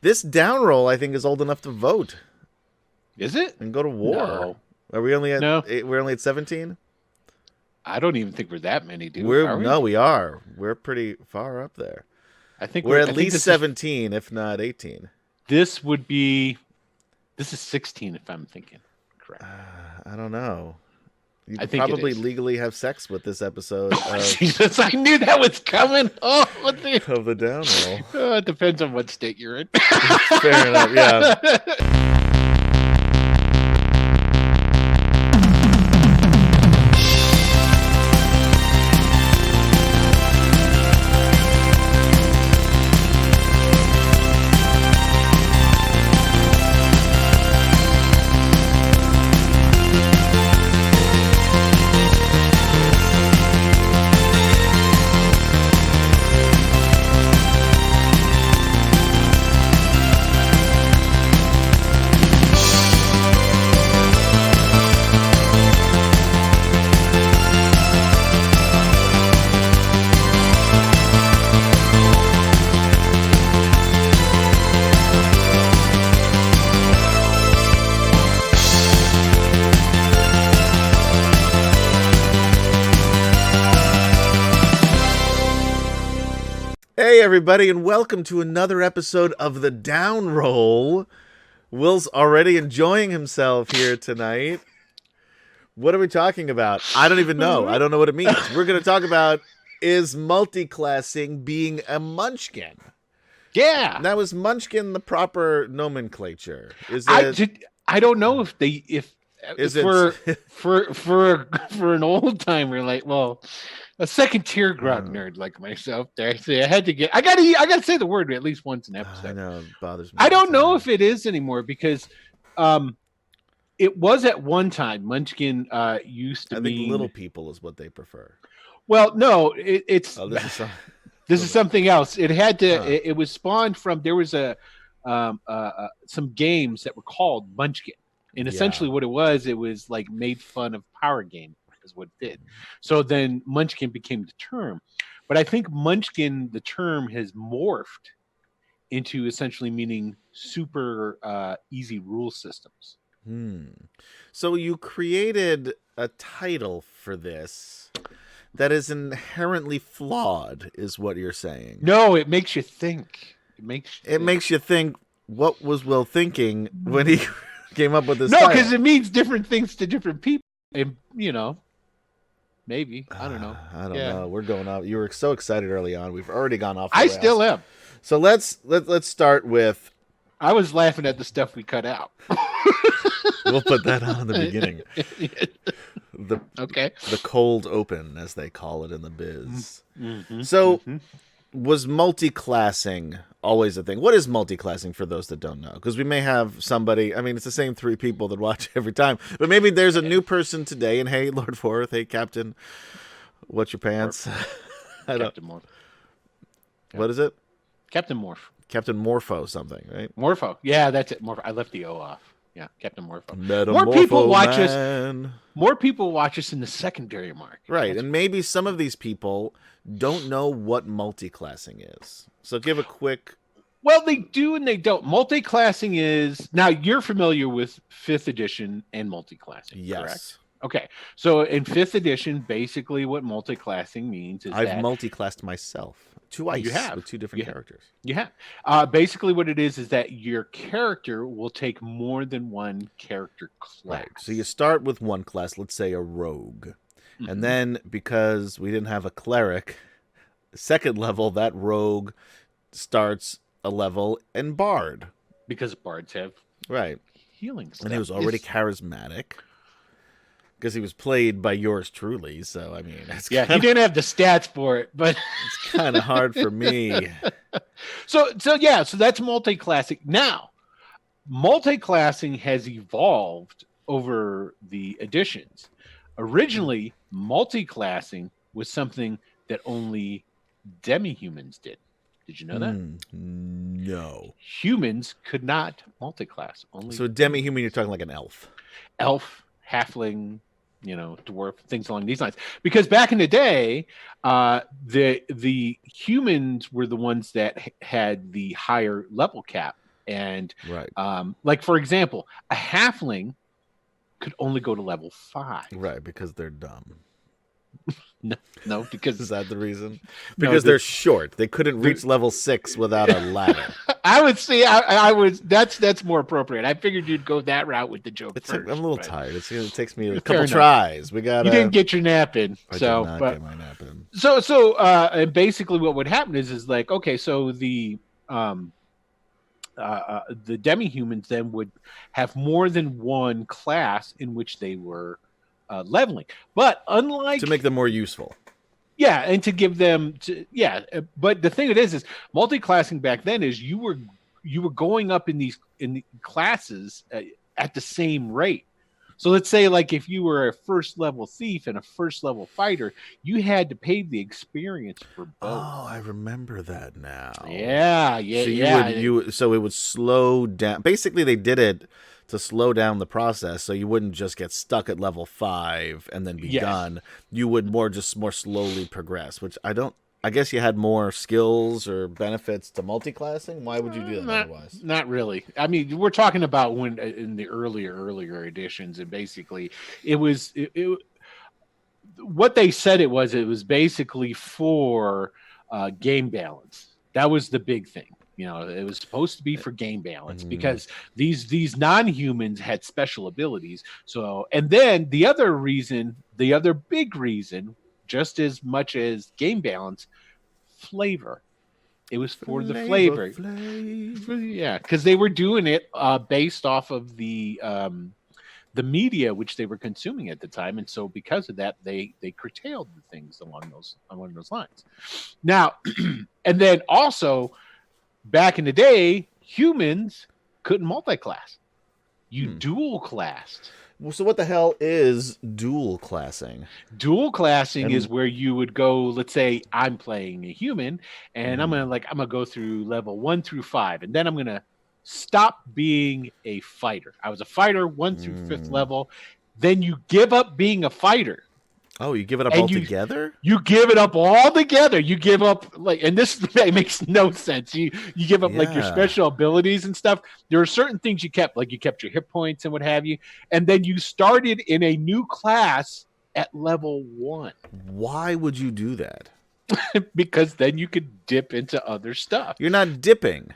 This down roll, I think, is old enough to vote. Is it? And go to war. No. Are we only at No. We're only at 17? I don't even think we're that many, dude. No, we are. We're pretty far up there. I think we're at least 17, if not 18. This is 16, if I'm thinking correct. I don't know. You I think probably legally have sex with this episode. Jesus, I knew that was coming. Oh, of the down roll. Oh, it depends on what state you're in. Fair enough, yeah. Hey everybody, and welcome to another episode of The Down Roll. Will's already enjoying himself here tonight. What are we talking about? I don't even know. I don't know what it means. We're going to talk about, is multiclassing being a munchkin? Yeah. Now, is munchkin the proper nomenclature? Is it? I don't know if for an old timer, like, well, a second tier grog nerd like myself, there, so I gotta say the word at least once an episode. I know, it bothers me. I don't know if it is anymore because it was at one time. Munchkin used to mean little people is what they prefer. Well, no, it's this is something else. It had to. It was spawned from, there was some games that were called Munchkin, and essentially what it was like made fun of Power Game. Is what it did. So then Munchkin became the term. But I think Munchkin, the term, has morphed into essentially meaning super easy rule systems. So you created a title for this that is inherently flawed, is what you're saying. No, it makes you think. It makes you think, what was Will thinking when he came up with this title? No, because it means different things to different people. And, maybe. I don't know. I don't know. We're going off. You were so excited early on. We've already gone off. I still am. So let's start with. I was laughing at the stuff we cut out. We'll put that on in the beginning. The cold open, as they call it in the biz. Was multiclassing always a thing? What is multiclassing for those that don't know? Because we may have somebody, I mean, it's the same three people that watch every time, but maybe there's a new person today, and hey, Lord Forth, hey, Captain, what's your pants? Captain Morph. What is it? Captain Morph. Captain Morpho something, right? Morpho. Yeah, that's it. Morpho. I left the O off. Yeah, Captain Morpho. More people watch us. More people watch us in the secondary market. Right, and maybe some of these people don't know what multiclassing is. So give a quick. Well, they do and they don't. Multiclassing is, now you're familiar with 5th edition and multiclassing, yes. Correct? Okay, so in 5th edition, basically what multiclassing means is I've multiclassed myself. Twice. You have. With 2 different characters. You have. Basically what it is that your character will take more than one character class. Right. So you start with one class, let's say a rogue. Mm-hmm. And then, because we didn't have a cleric, second level, that rogue starts a level in bard. Because bards have healing stuff. And he was already charismatic. Because he was played by yours truly, so I mean, he didn't have the stats for it, but it's kind of hard for me. So that's multiclassing. Now, multiclassing has evolved over the editions. Originally, multiclassing was something that only demi-humans did. Did you know that? No. Humans could not multiclass. So demi-human, you're talking like an elf. Elf, halfling, dwarf, things along these lines. Because back in the day, the humans were the ones that had the higher level cap And Right. like for example, a halfling could only go to level 5. Right, because they're dumb. No, because Is that the reason? No, Because they're short. They couldn't reach level 6 without a ladder. I would see. I was. That's more appropriate. I figured you'd go that route with the joke first. I'm a little but tired. It takes me a Fair couple enough. tries. We got. You didn't get your nap in, I so did not but get my nap in. so basically, what would happen is like okay, so the demi-humans then would have more than one class in which they were leveling, but unlike To make them more useful. yeah, and to give them but the thing it is multi-classing back then is you were going up in the classes at the same rate. So let's say like if you were a first level thief and a first level fighter, you had to pay the experience for both. Oh, I remember that now. Yeah. So it would slow down. Basically, they did it to slow down the process, so you wouldn't just get stuck at level 5 and then be done. You would more slowly progress, which I guess you had more skills or benefits to multi-classing. Why would you do that otherwise? Not really. I mean, we're talking about when in the earlier editions, and basically it was what they said it was basically for game balance. That was the big thing. You know, it was supposed to be for game balance because these non-humans had special abilities. So, and then the other big reason, just as much as game balance, flavor. It was for the flavor. Yeah, because they were doing it based off of the media which they were consuming at the time, and so because of that, they curtailed the things along those lines. Now, and then also back in the day, humans couldn't multi-class. You dual classed. Well, so what the hell is dual classing? Dual classing is where you would go, let's say I'm playing a human and I'm gonna go through level 1 through 5, and then I'm gonna stop being a fighter. I was a fighter 1 through 5th level. Then you give up being a fighter. Oh, you give it up altogether? You give it up all together. You give up and this makes no sense. You give up like your special abilities and stuff. There are certain things you kept, like you kept your hit points and what have you, and then you started in a new class at level 1. Why would you do that? Because then you could dip into other stuff. You're not dipping.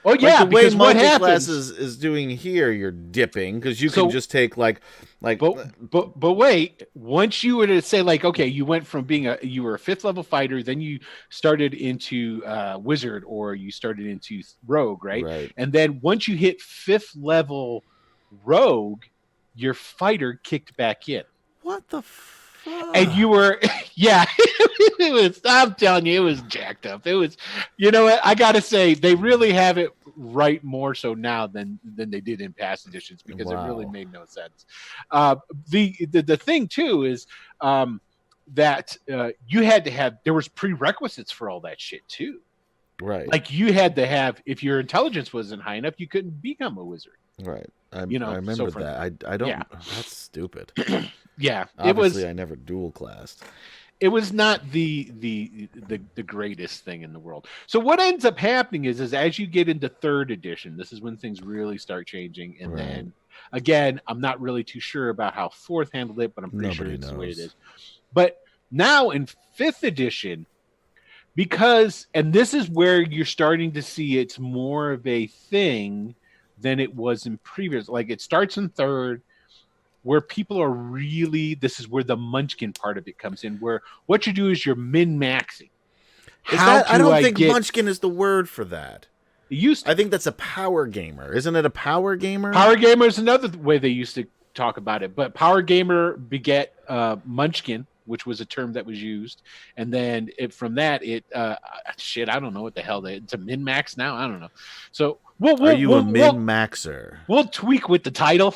Oh yeah, like the way because what multi-class happens is doing here, you're dipping because you can just take like. But wait, once you were to say like, okay, you went from being you were a 5th level fighter, then you started into wizard, or you started into rogue, right? And then once you hit 5th level rogue, your fighter kicked back in. What the and you were it was, I'm telling you, it was jacked up. It was, you know what, I gotta say they really have it right more so now than they did in past editions, because it really made no sense. The thing too is that you had to have, there was prerequisites for all that shit too, right? Like you had to have, if your intelligence wasn't high enough, you couldn't become a wizard, right? I remember that. I don't. Yeah. That's stupid. Yeah, obviously I never dual classed. It was not the greatest thing in the world. So what ends up happening is as you get into 3rd edition, this is when things really start changing. And then again, I'm not really too sure about how 4th handled it, but I'm pretty sure it's the way it is. But now in 5th edition, because, and this is where you're starting to see it's more of a thing than it was in previous. Like it starts in 3rd, where people are really, this is where the munchkin part of it comes in, where what you do is you're min-maxing. I don't think munchkin is the word for that. I think that's a power gamer. Isn't it a power gamer? Power gamer is another way they used to talk about it, but power gamer beget munchkin, which was a term that was used, and then from that I don't know what the hell it's a min-max now. I don't know. So are you a min-maxer? We'll tweak with the title.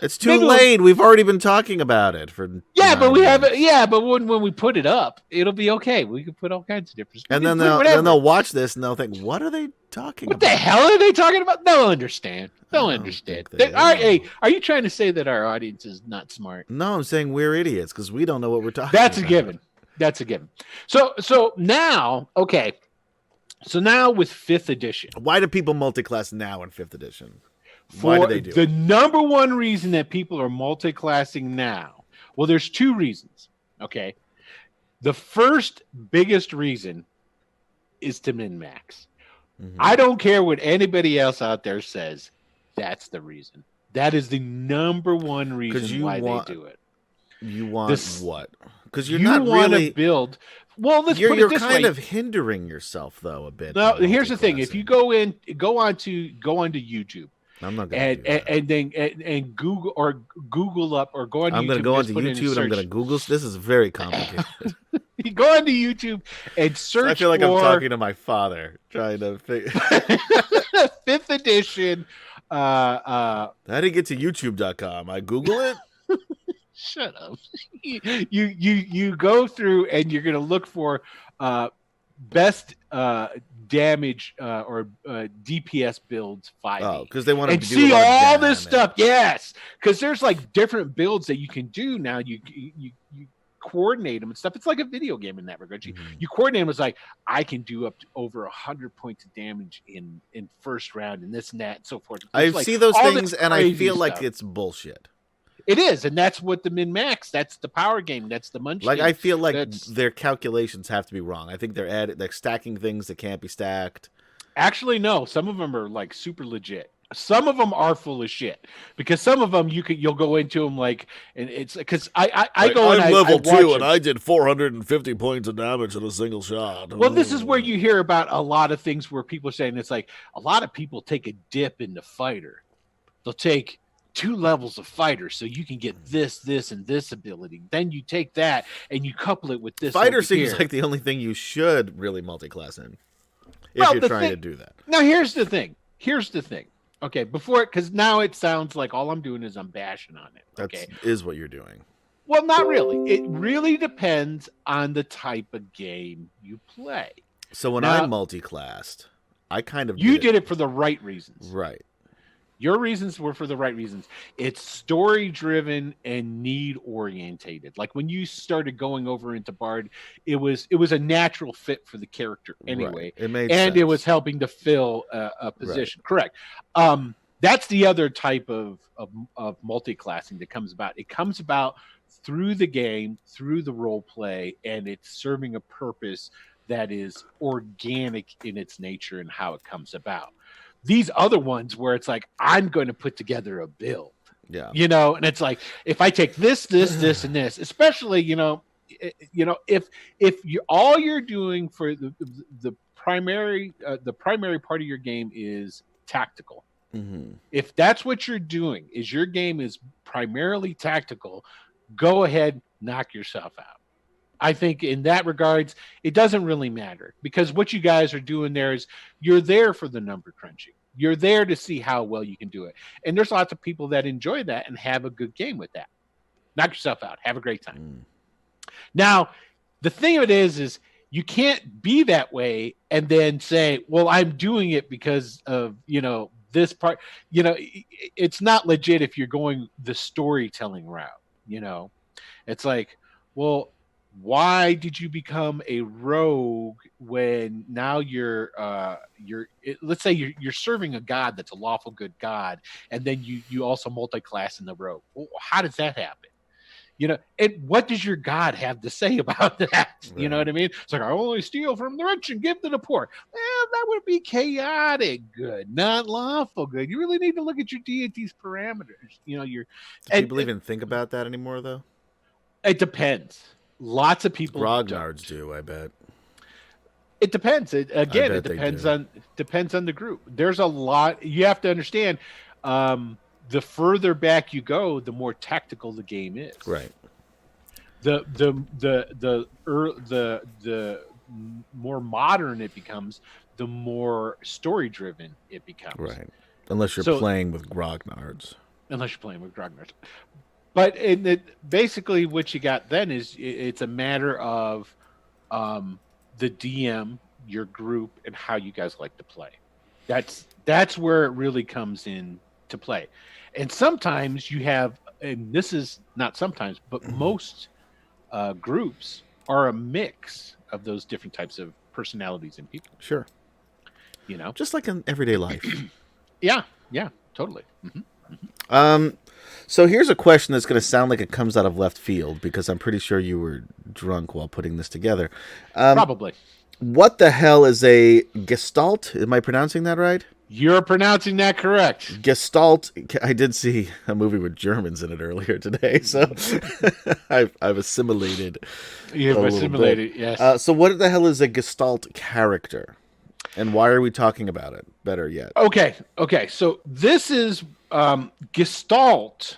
It's too late. We've already been talking about it for. But we have. Yeah, but when we put it up, it'll be okay. We can put all kinds of different. And then they'll watch this and they'll think, "What are they talking about? What the hell are they talking about?" They'll understand. They'll understand. Are you trying to say that our audience is not smart? No, I'm saying we're idiots because we don't know what we're talking about. That's a given. That's a given. So now, okay. So now with 5th edition, Why do people multi-class now in 5th edition? Why do for they do the it? number one reason that people are multi-classing now, well, there's 2 reasons. Okay. The first biggest reason is to min-max. Mhm. I don't care what anybody else out there says. That's the reason. That is the number one reason why they do it. You want what? Because you're you not want really to build. Well, let's put you're it this kind way. of hindering yourself though a bit. No, by here's the thing: if you multi-classing. go onto YouTube I'm not going to do that. and then Google up or go on I'm YouTube. going to go and just onto put in a YouTube and I'm search. going to Google. This is very complicated. You go onto YouTube and search. I feel like for I'm talking to my father, trying to figure. 5th edition. How did it get to YouTube.com? I Google it. Shut up. You go through and you're going to look for best damage or DPS builds 5e. Oh, because they want to and do see a lot of all damage. this stuff. Yes, because there's like different builds that you can do now. You coordinate them and stuff. It's like a video game in that regard. You coordinate them. It's like I can do up to over 100 points of damage in first round and this and that and so forth. I Like see those all things this and I crazy feel like stuff. it's bullshit. It is, and that's what the min-max. That's the power game. That's the munchkin. Like I feel like That's- their calculations have to be wrong. I think they're stacking things that can't be stacked. Actually, no. Some of them are like super legit. Some of them are full of shit because some of them you'll go into them like, and it's because I go and I'm level 2 watch and them. I did 450 points of damage in a single shot. Well, this is where you hear about a lot of things where people are saying it's like a lot of people take a dip in the fighter. They'll take 2 levels of fighter so you can get this, and this ability. Then you take that and you couple it with this. Fighter over seems here. like the only thing you should really multi-class in if Well, you're the trying to thing- do that. Now here's the thing. Okay, because now it sounds like all I'm doing is I'm bashing on it. That Okay. is what you're doing. Well, not really. It really depends on the type of game you play. So when Now- I multi-classed, I kind of You did it for the right reasons. right. Your reasons were for the right reasons. It's story driven and need orientated. Like when you started going over into Bard, it was a natural fit for the character anyway. Right. It made And sense. it was helping to fill a position. Correct. That's the other type of multi-classing that comes about. It comes about through the game, through the role play, and it's serving a purpose that is organic in its nature and how it comes about. These other ones where it's like, I'm going to put together a build, Yeah. and it's like, if I take this, and this, especially, if all you're doing for the primary part of your game is tactical. Mm-hmm. If that's what you're doing, is your game is primarily tactical, go ahead, knock yourself out. I think in that regards, it doesn't really matter because what you guys are doing there is you're there for the number crunching. You're there to see how well you can do it. And there's lots of people that enjoy that and have a good game with that. Knock yourself out. Have a great time. Now, the thing of it is you can't be that way and then say, well, I'm doing it because of, this part. It's not legit if you're going the storytelling route. It's like, well, why did you become a rogue when now let's say you're serving a god that's a lawful good god, and then you also multi-class in the rogue? Well, how does that happen? And what does your god have to say about that? You know what I mean? It's like, I only steal from the rich and give to the poor. Well, that would be chaotic good, not lawful good. You really need to look at your deity's parameters. Do people even think about that anymore, though? It depends. Lots of people Grognards do, I bet. It depends. It bet depends they on the group. There's a lot you have to understand. The further back you go, the more tactical the game is. Right. The more modern it becomes, the more story driven it becomes. Right. Unless you're playing with Grognards. Unless you're playing with Grognards. But basically what you got then is it's a matter of the DM, your group, and how you guys like to play. That's where it really comes in to play. And sometimes you have, and this is not sometimes, but most groups are a mix of those different types of personalities and people. Sure. You know? Just like in everyday life. Yeah, totally. So here's a question that's going to sound like it comes out of left field because I'm pretty sure you were drunk while putting this together. Probably. What the hell is a Gestalt? Am I pronouncing that right? You're pronouncing that correct. Gestalt. I did see a movie with Germans in it earlier today, so I've assimilated. You've a little assimilated, bit. yes. So what the hell is a Gestalt character? And why are we talking about it? Better yet. Okay. So this is Gestalt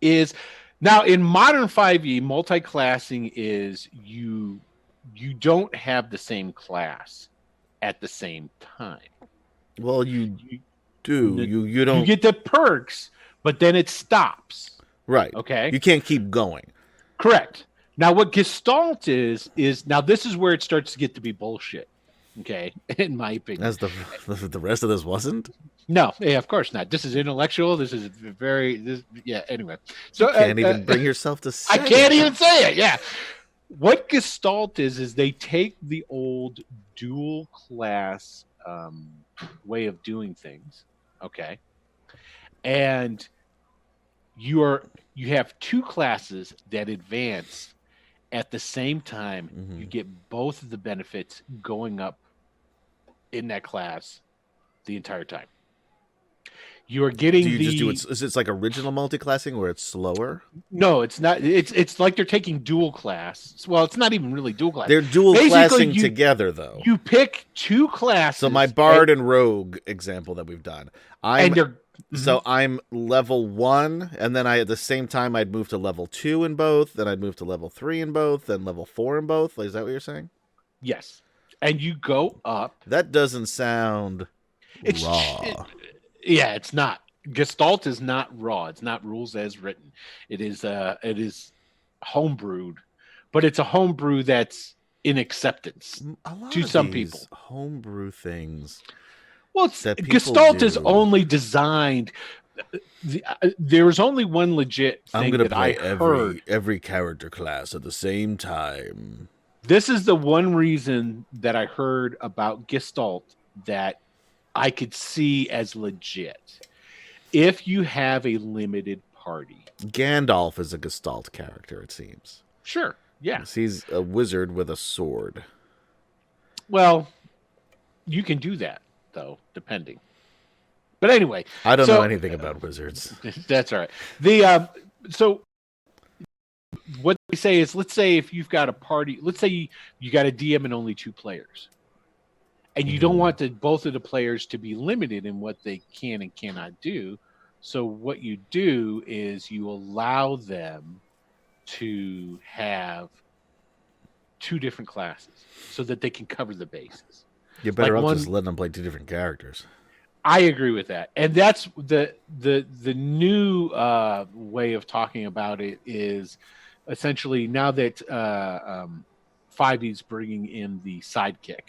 is now in modern 5e, multi-classing is you don't have the same class at the same time. Well, you do. You don't. You get the perks, but then it stops. Right. Okay. You can't keep going. Correct. Now, what Gestalt is now this is where it starts to get to be bullshit. Okay, in my opinion. As the rest of this wasn't. No, yeah, of course not. This is intellectual. This is yeah. Anyway, so you can't even bring yourself to say I can't even say it. Yeah. What Gestalt is they take the old dual class way of doing things, okay, and you have two classes that advance at the same time. Mm-hmm. You get both of the benefits going up in that class the entire time. You are getting. Do you just do it? Is it like original multiclassing where it's slower? No, it's not. It's like they're taking dual class. Well, it's not even really dual class. They're dual classing together, though. You pick two classes. So my Bard and Rogue example that we've done, so I'm level 1, and then at the same time I'd move to level 2 in both, then I'd move to level 3 in both, then level 4 in both. Is that what you're saying? Yes, and you go up. That doesn't sound raw. Yeah, it's not. Gestalt is not raw. It's not rules as written. It is homebrewed, but it's a homebrew that's in acceptance to some people. Homebrew things. Well, Gestalt is only designed. There's only one legit thing I'm gonna play every character class at the same time. This is the one reason that I heard about Gestalt that I could see as legit. If you have a limited party. Gandalf is a Gestalt character, it seems. Sure, yeah. He's a wizard with a sword. Well, you can do that, though, depending. But anyway. I don't know anything about wizards. That's all right. So what they say is, let's say if you've got a party, let's say you got a DM and only 2 players. And you don't want both of the players to be limited in what they can and cannot do. So what you do is you allow them to have 2 different classes so that they can cover the bases. You're better off just letting them play 2 different characters. I agree with that. And that's the new way of talking about it is essentially now that 5e is bringing in the sidekick.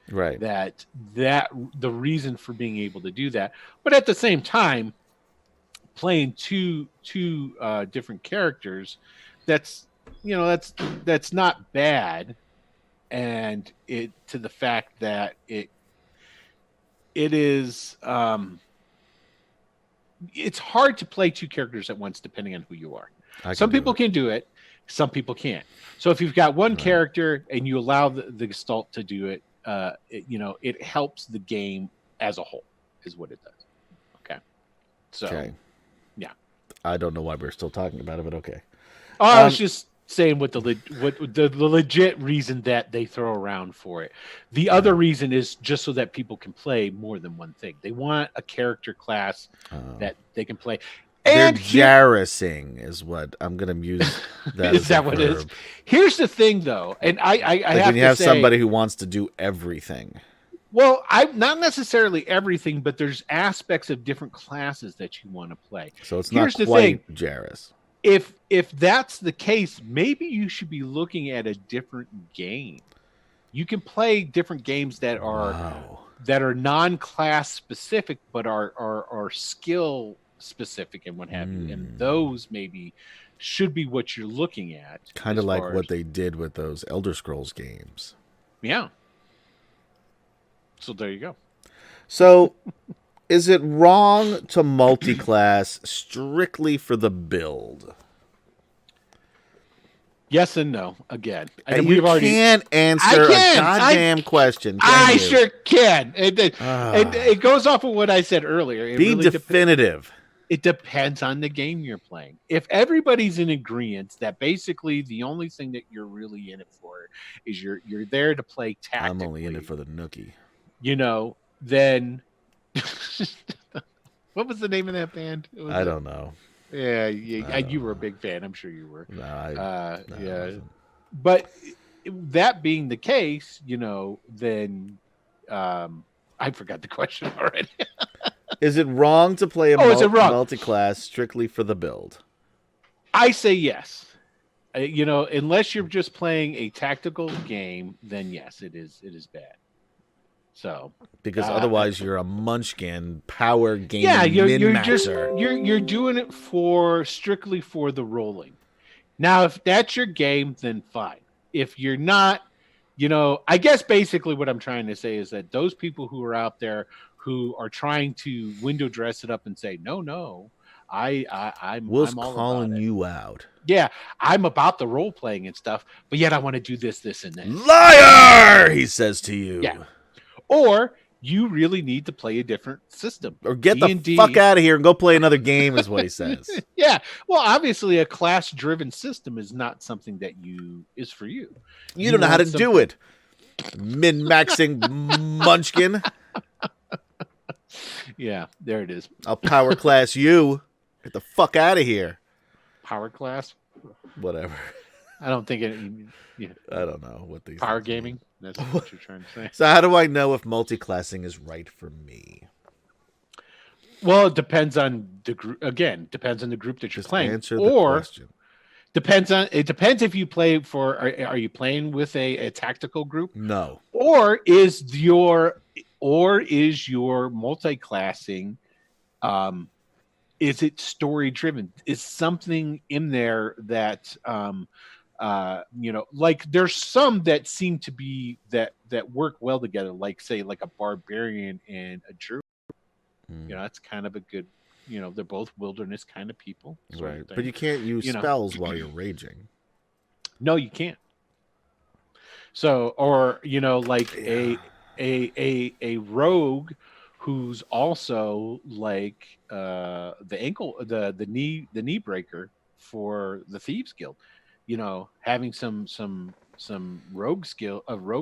Right. That the reason for being able to do that, but at the same time, playing two different characters, that's not bad, and it to the fact that it is it's hard to play 2 characters at once depending on who you are. Some people can do it, some people can't. So if you've got one character and you allow the Gestalt to do it. It helps the game as a whole, is what it does. Okay. So, yeah. I don't know why we're still talking about it, but okay. I was just saying what the legit reason that they throw around for it. The other reason is just so that people can play more than one thing. They want a character class that they can play. They're jarrising is what I'm going to use. Is that what it is? Here's the thing, though, and I have to say, when you have somebody who wants to do everything. Well, not necessarily everything, but there's aspects of different classes that you want to play. So it's not quite Jarris. If that's the case, maybe you should be looking at a different game. You can play different games that are non-class specific, but are skill specific and what have you, and those maybe should be what you're looking at. Kind of like what they did with those Elder Scrolls games. Yeah. So there you go. So, is it wrong to multi-class strictly for the build? Yes and no. Again, You can't answer a goddamn question. Can you? Sure can. It goes off of what I said earlier. Be really definitive. It depends on the game you're playing. If everybody's in agreement that basically the only thing that you're really in it for is you're there to play tactically. I'm only in it for the nookie. Then what was the name of that band? I don't know. Yeah, you were a big fan. I'm sure you were. No, yeah. But that being the case, then I forgot the question already. Is it wrong to play a multi-class strictly for the build? I say yes. Unless you're just playing a tactical game, then yes, it is bad. So because otherwise you're a munchkin power game. Yeah, you're doing it strictly for the rolling. Now, if that's your game, then fine. If you're not, I guess basically what I'm trying to say is that those people who are out there who are trying to window dress it up and say, no, I'm all calling about it. You out. Yeah, I'm about the role playing and stuff, but yet I want to do this, and that. Liar, he says to you. Yeah. Or you really need to play a different system. Or get the fuck out of here and go play another game is what he says. Yeah. Well, obviously a class-driven system is not something that is for you. You don't know how to do it. Min-maxing munchkin. Yeah, there it is. I'll power class you. Get the fuck out of here. Power class? Whatever. I don't think I don't know what these power gaming mean. That's what you're trying to say. So how do I know if multi-classing is right for me? Well, it depends on the group. Again, depends on the group that you're playing. Answer the question. It depends if you play for. Are you playing with a tactical group? No. Or is your multi-classing? Is it story driven? Is something in there that like there's some that seem to be that work well together, like say like a barbarian and a druid. That's kind of a good, they're both wilderness kind of people, right? But you can't use spells while you're raging. No, you can't. So, or like a rogue who's also like the knee breaker for the Thieves Guild. Having some rogue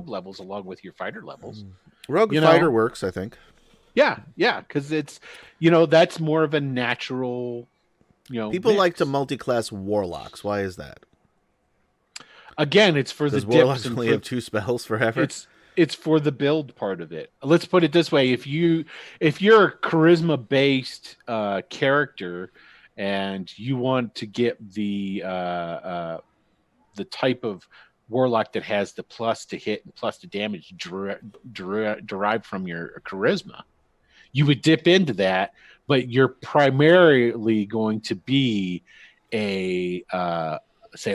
levels along with your fighter levels. Rogue fighter works, I think. Yeah, because it's that's more of a natural. People like to multi-class warlocks. Why is that? Again, it's for Does the warlocks dips only have 2 spells forever? It's for the build part of it. Let's put it this way: if you're a charisma based character and you want to get the type of warlock that has the plus to hit and plus to damage derived from your charisma, you would dip into that, but you're primarily going to be a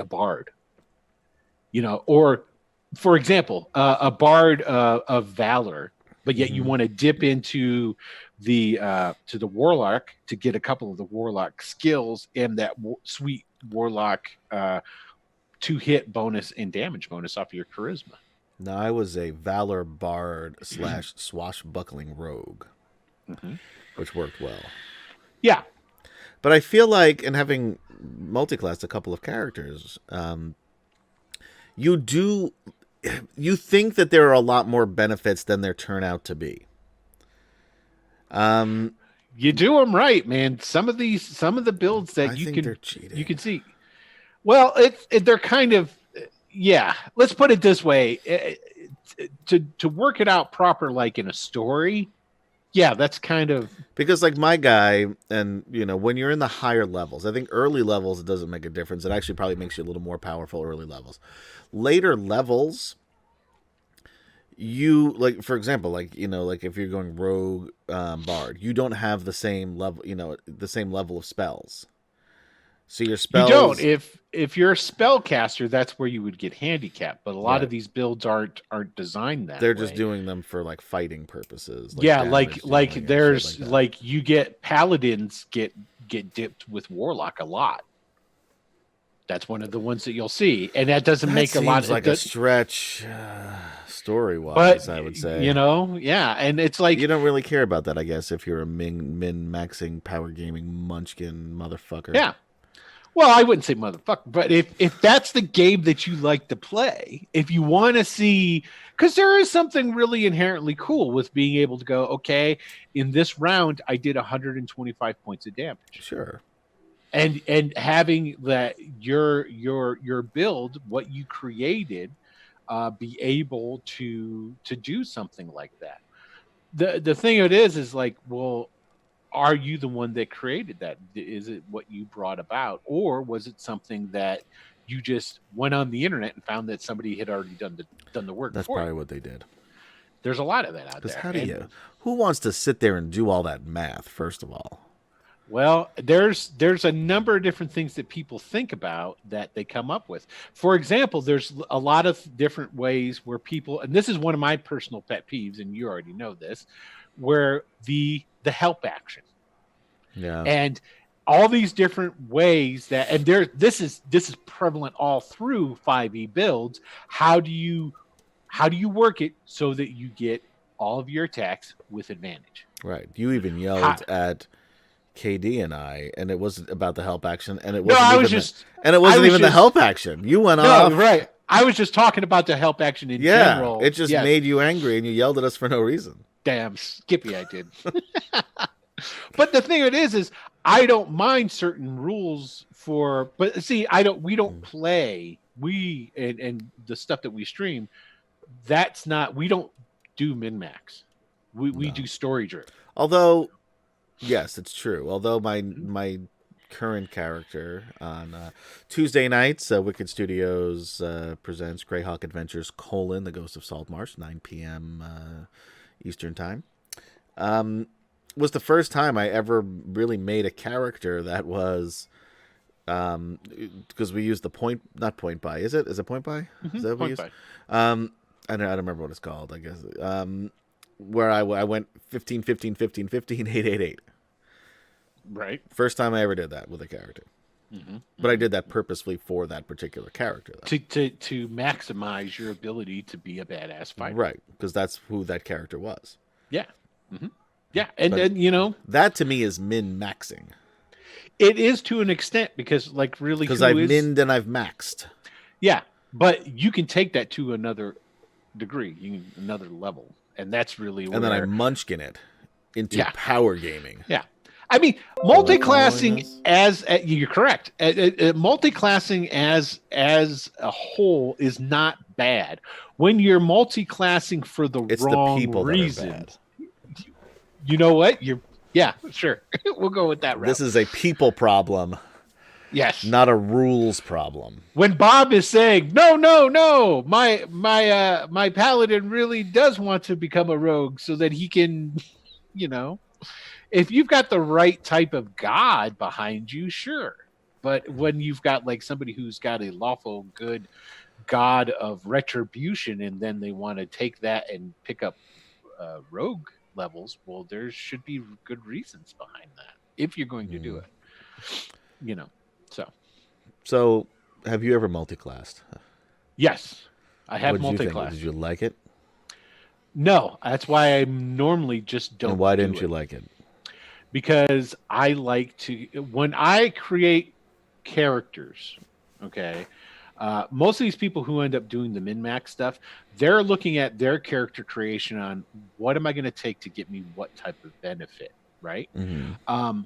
bard, or for example, a bard of valor, but yet you want to dip into the to the warlock to get a couple of the warlock skills and that sweet warlock 2-hit bonus and damage bonus off your charisma. No, I was a valor bard / swashbuckling rogue, which worked well. Yeah, but I feel like in having multi-classed a couple of characters, you think that there are a lot more benefits than there turn out to be. You do them right, man. Some of the builds that you can see. Well, they're kind of, yeah. Let's put it this way: to work it out proper, like in a story. Yeah, that's kind of because like my guy, and when you're in the higher levels, I think early levels it doesn't make a difference. It actually probably makes you a little more powerful early levels. Later levels, you like, for example, like if you're going rogue bard, you don't have the same level, the same level of spells. So your You don't. spells, If you're a spellcaster, that's where you would get handicapped. But a lot right? of these builds aren't designed that They're just way. doing them for like fighting purposes, like Yeah, damage like dealing and shit like there's that. like you get paladins get dipped with warlock a lot. That's one of the ones that you'll see, and that doesn't That make a lot. seems like a stretch, story But wise. I would say. yeah, and it's like You don't really care about that, I guess, if you're a min maxing power gaming munchkin motherfucker. yeah. Well, I wouldn't say motherfucker, but if that's the game that you like to play, if you want to see, because there is something really inherently cool with being able to go, okay, in this round I did 125 points of damage, Sure. and having that your build, what you created, be able to do something like that. The thing of it is like, well, are you the one that created that? Is it what you brought about, or was it something that you just went on the internet and found that somebody had already done the work? That's for probably you? what they did. There's a lot of that out Because there. how do you? Who wants to sit there and do all that math? First of all, Well, there's a number of different things that people think about that they come up with. For example, there's a lot of different ways where people, and this is one of my personal pet peeves, and you already know this, where the help action yeah. and all these different ways that, and this is prevalent all through 5e builds. How do you work it so that you get all of your attacks with advantage? Right. You even yelled at KD and I, and it wasn't about the help action, and it No, wasn't I even was just and it wasn't I was even the just- help action. You went no, off. right. I was just talking about the help action in Yeah, general. it just Yes. made you angry, and you yelled at us for no reason. Damn, Skippy, I did. But the thing it is I don't mind certain rules for, but see, we don't play, and the stuff that we stream, that's not, we don't do min-max. We No. do story driven. Although, yes, it's true. Although my current character on Tuesday nights, Wicked Studios presents Greyhawk Adventures: The Ghost of Saltmarsh, 9 p.m. Eastern Time. Was the first time I ever really made a character that was, because we used the not point buy. Is it point buy? Is that what we Point used? by. I don't remember what it's called. I guess where I went 15, 15, 15, 15, 8, 8, 8. Right. First time I ever did that with a character. Mm-hmm. But I did that purposefully for that particular character, though. To maximize your ability to be a badass fighter. Right, because that's who that character was. Yeah. Mm-hmm. Yeah, and But- then That to me is min-maxing. it is to an extent, because like really, Because who I've is- minned and I've maxed. Yeah, but you can take that to another degree, another level, and that's really where. And then I munchkin it into Yeah. power gaming. Yeah, I mean, multi-classing Yes. as you're correct. Multi-classing as a whole is not bad. When you're multi-classing for the It's wrong the people reason, that are bad. you know what? Yeah, sure. We'll go with that route. This is a people problem, yes. not a rules problem. When Bob is saying, no, my paladin really does want to become a rogue so that he can, if you've got the right type of god behind you, sure. But when you've got like somebody who's got a lawful good god of retribution, and then they want to take that and pick up rogue levels, well, there should be good reasons behind that if you're going to do it. So, have you ever multi-classed? Yes, I have What did you think? multi-class. Did you like it? No, that's why I normally just don't. And why do didn't you it. like it? Because I like to, when I create characters, okay, most of these people who end up doing the min-max stuff, they're looking at their character creation on what am I going to take to get me what type of benefit, right? Mm-hmm.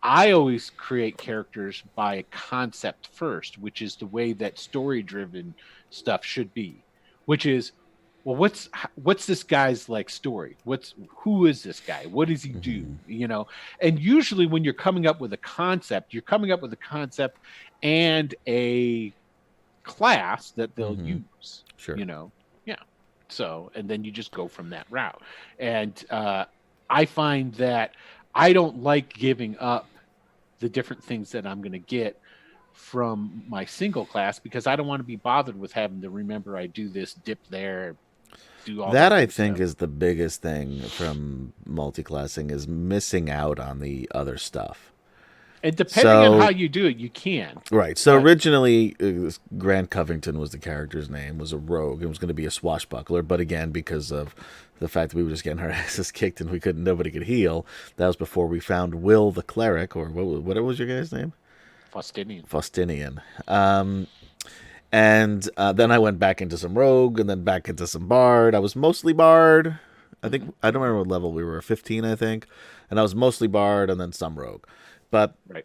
I always create characters by a concept first, which is the way that story-driven stuff should be, which is, well, what's this guy's like story? Who is this guy? What does he do? And usually when you're coming up with a concept, and a class that they'll use. Sure. Yeah. So, and then you just go from that route. And I find that I don't like giving up the different things that I'm going to get from my single class, because I don't want to be bothered with having to remember I do this, dip there, do all That that I good think stuff. is the biggest thing from multiclassing is missing out on the other stuff. And depending on how So you do it, you can. right. So But originally, Grant Covington was the character's name. Was a rogue. It was going to be a swashbuckler, but again, because of the fact that we were just getting our asses kicked and nobody could heal. That was before we found Will the cleric, or what was your guy's name? Faustinian. Faustinian. And then I went back into some rogue, and then back into some bard. I was mostly bard. I think I don't remember what level we were. 15, I think, and I was mostly bard, and then some rogue. But Right.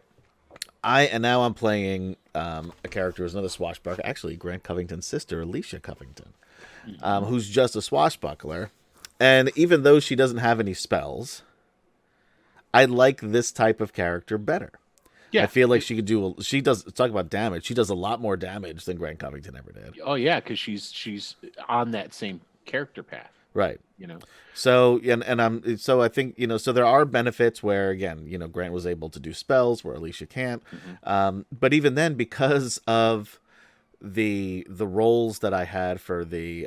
now I'm playing a character who's another swashbuckler. Actually, Grant Covington's sister, Alicia Covington, who's just a swashbuckler. And even though she doesn't have any spells, I like this type of character better. Yeah. I feel like she could do. She does talk about damage. She does a lot more damage than Grant Covington ever did. Oh yeah, because she's on that same character path. Right. You know. So I think so there are benefits where again Grant was able to do spells where Alicia can't, but even then because of the roles that I had for the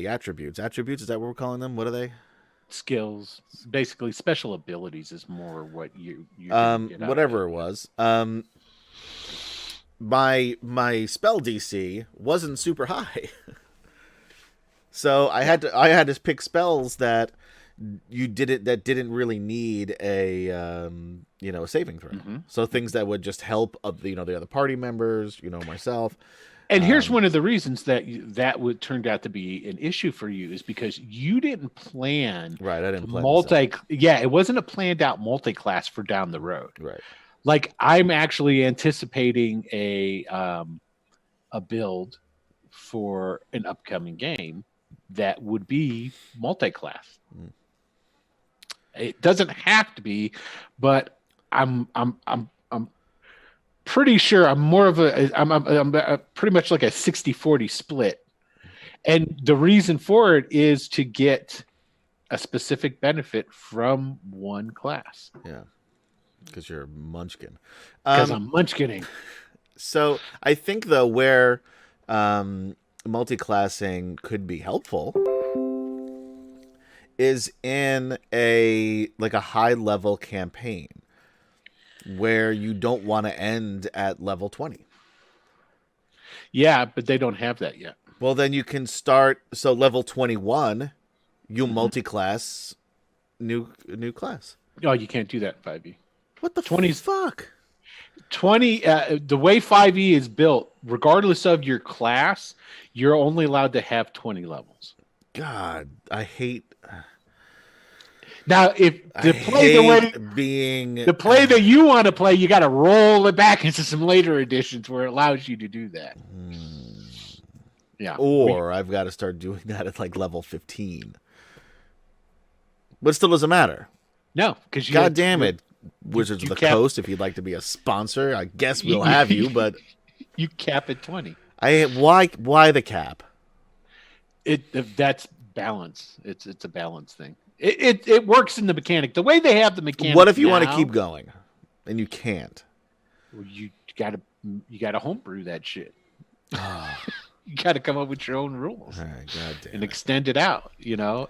attributes is that what we're calling them? What are they? Skills, basically special abilities, is more what you're gonna get out Whatever of it was. My spell DC wasn't super high. So I had to pick spells that didn't really need a a saving throw. So things that would just help the other party members, myself. And here's one of the reasons that would turned out to be an issue for you is because you didn't plan Right, I didn't plan it wasn't a planned out multi-class for down the road. Right. Like I'm actually anticipating a build for an upcoming game that would be multi-class. It doesn't have to be, but I'm pretty sure I'm pretty much like a 60-40 split. And the reason for it is to get a specific benefit from one class. Yeah. Because you're a munchkin. Because I'm munchkinning. So I think though where multi-classing could be helpful is in a high level campaign where you don't want to end at level 20. Yeah, but they don't have that yet. Well, then you can start. So level 21, you multi-class new class. Oh, you can't do that in 5e. What the 20's fuck? 20. The way 5e is built, regardless of your class, you're only allowed to have 20 levels. God, I hate. Now, if the play that you want to play, you got to roll it back into some later editions where it allows you to do that. Yeah. Or I've got to start doing that at level 15. But it still doesn't matter. No, because God damn it, Wizards of the Coast! If you'd like to be a sponsor, I guess we'll have you. But you cap at 20. Why the cap? That's balance. It's a balance thing. It works in the mechanic. The way they have the mechanic. What if you want to keep going and you can't? Well, you gotta homebrew that shit. You gotta come up with your own rules and extend it out.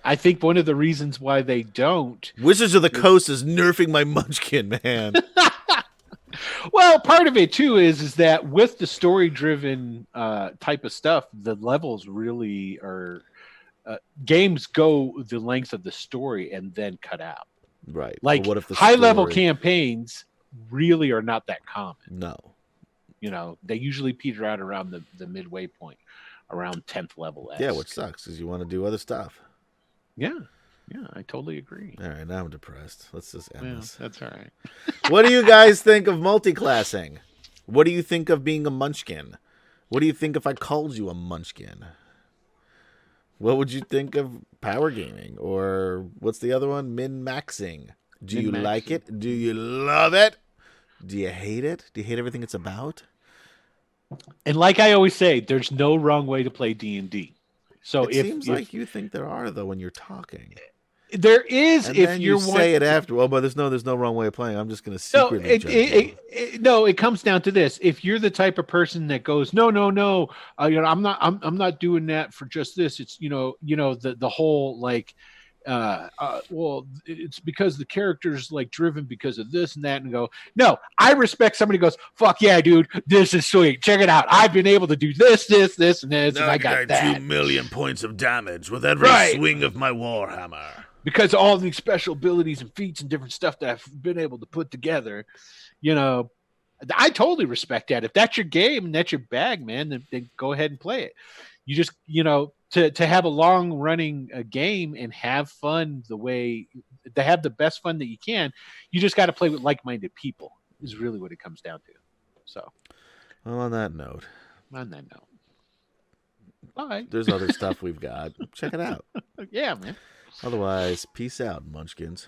I think one of the reasons why they don't. Wizards of the Coast is nerfing my munchkin, man. Well, part of it too is that with the story-driven type of stuff, the levels really are. Games go the length of the story and then cut out. Right. Like what if the high-level campaigns really are not that common. No. They usually peter out around the midway point, around 10th level. Yeah, which sucks because you want to do other stuff. Yeah, I totally agree. All right, now I'm depressed. Let's just end this. That's all right. What do you guys think of multi-classing? What do you think of being a munchkin? What do you think if I called you a munchkin? What would you think of power gaming? Or what's the other one? Min-maxing. Do you like it? Do you love it? Do you hate it? Do you hate everything it's about? And like I always say, there's no wrong way to play D&D. So it seems like you think there are, though, when you're talking. There is, And if then you're you say it after. Well, but there's no wrong way of playing. I'm just going to No, secretly judge you. no, it comes down to this. If you're the type of person that goes, no, no, no, I'm not doing that for just this. It's, the whole like, well, it's because the character's like driven because of this and that, and go, no, I respect somebody who goes, fuck yeah, dude, this is sweet. Check it out. I've been able to do this, and this, Now and I got that. 2 million points of damage with every swing of my Warhammer. Because of all these special abilities and feats and different stuff that I've been able to put together, I totally respect that. If that's your game and that's your bag, man, then go ahead and play it. You just, to have a long running game and have fun to have the best fun that you can, you just got to play with like-minded people is really what it comes down to. So, well, on that note, bye. There's other stuff we've got. Check it out. Yeah, man. Otherwise, peace out, munchkins.